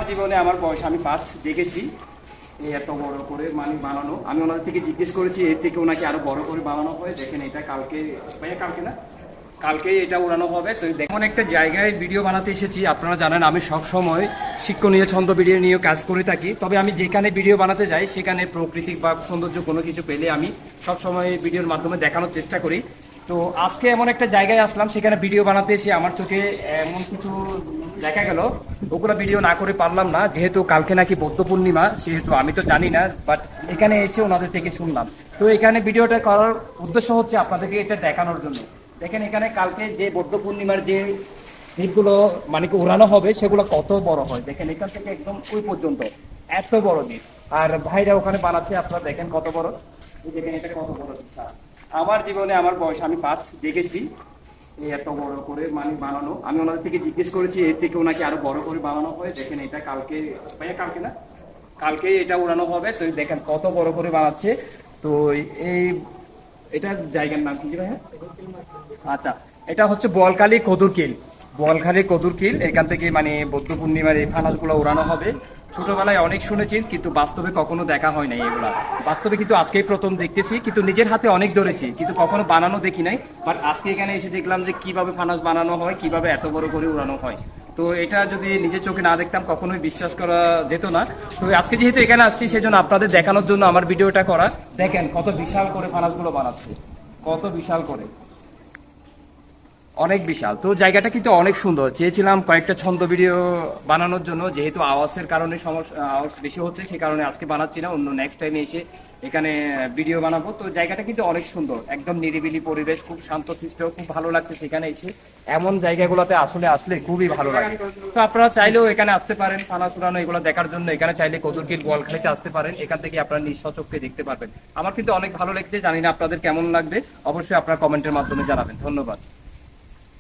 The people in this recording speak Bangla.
জীবনে আমার বয়স আমি ফার্স্ট দেখেছি এই এত বড় করে মানে বানানো। আমি ওনাদের থেকে জিজ্ঞেস করেছি এর থেকে ওনাকে আরো বড় করে বানানো হয়। দেখেন এটা কালকে, ভাইয়া কালকে না, কালকে এটা উড়ানো হবে। তো দেখুন একটা জায়গায় ভিডিও বানাতে এসেছি। আপনারা জানেন আমি সব সময় শিক্ষণীয় ছন্দ ভিডিও নিয়ে কাজ করে থাকি। তবে আমি যেখানে ভিডিও বানাতে যাই সেখানে প্রকৃতি বা সৌন্দর্য কোনো কিছু পেলে আমি সব সময় ভিডিওর মাধ্যমে দেখানোর চেষ্টা করি। তো আজকে এমন একটা জায়গায় আসলাম, সেখানে ভিডিও বানাতে এসে আমার চোখে এমন কিছু দেখা গেল, ওগুলো ভিডিও না করে পারলাম না। যেহেতু কালকে নাকি বৌদ্ধ পূর্ণিমা, সেহেতু আমি তো জানি না, বাট এখানে এসে ওনাদের থেকে শুনলাম। তো এখানে ভিডিওটা করার উদ্দেশ্য হচ্ছে আপনাদেরকে এটা দেখানোর জন্য। দেখেন এখানে কালকে যে বৌদ্ধ পূর্ণিমার যে দ্বীপগুলো মানে কি উড়ানো হবে সেগুলো কত বড় হয়। দেখেন এখান থেকে একদম ওই পর্যন্ত এত বড় দ্বীপ। আর ভাইরা ওখানে বানাচ্ছে, আপনারা দেখেন কত বড়। দেখেন এটা কত বড় দ্বীপ। আমার জীবনে আমার বয়স আমি ফার্স্ট দেখেছি এই এত বড় করে মানে বানানো। আমি ওনাদের থেকে জিজ্ঞেস করেছি এর থেকে ওনাকে আরো বড় করে বানানো হয়। দেখেন এটা কালকে, ভাইয়া কালকে না, কালকে এটা উড়ানো হবে। তো দেখেন কত বড় করে বানাচ্ছে। তো এই এটার জায়গার নাম কি ভাইয়া? আচ্ছা, এটা হচ্ছে বোয়ালখালী কদুরকিল। বোয়ালখালী কদুরকিল, এখান থেকে মানে বৌদ্ধ পূর্ণিমার এই ফানাসগুলো উড়ানো হবে। ছোটবেলায় অনেক শুনেছি, কিন্তু বাস্তবে কখনো দেখা হয় নাই এগুলা। বাস্তবে কিন্তু আজকেই প্রথম দেখতেছি, কিন্তু নিজের হাতে অনেক ধরেছি, কিন্তু কখনো বানানো দেখি নাই। বাট আজকে এখানে এসে দেখলাম যে কিভাবে ফানাস বানানো হয়, কিভাবে এত বড় করে উড়ানো হয়। তো এটা যদি নিজের চোখে না দেখতাম কখনোই বিশ্বাস করা যেত না। তো আজকে যেহেতু এখানে আসছি সেজন্য আপনাদের দেখানোর জন্য আমার ভিডিওটা করা। দেখেন কত বিশাল করে ফানাসগুলো বানাচ্ছে, কত বিশাল করে, অনেক বিশাল। তো জায়গাটা কিন্তু অনেক সুন্দর। চেয়েছিলাম কয়েকটা ছন্দ ভিডিও বানানোর জন্য, যেহেতু আওয়াজের কারণে সমস্যা, আওয়াজ বেশি হচ্ছে, সে কারণে আজকে বানাচ্ছি না, অন্য নেক্সট টাইমে এসে এখানে ভিডিও বানাবো। তো জায়গাটা কিন্তু অনেক সুন্দর, একদম নিরিবিলি পরিবেশ, খুব শান্তশিষ্ট, খুব ভালো লাগছে সেখানে এসে। এমন জায়গাগুলোতে আসলে আসলে খুবই ভালো লাগে। তো আপনারা চাইলেও এখানে আসতে পারেন ফানা সুরানো এগুলো দেখার জন্য। এখানে চাইলে কদুরকিল বোয়ালখালীতে আসতে পারেন, এখান থেকে আপনারা নিঃস্বচক্ষে দেখতে পারবেন। আমার কিন্তু অনেক ভালো লেগেছে, জানি না আপনাদের কেমন লাগবে, অবশ্যই আপনারা কমেন্টের মাধ্যমে জানাবেন। ধন্যবাদ।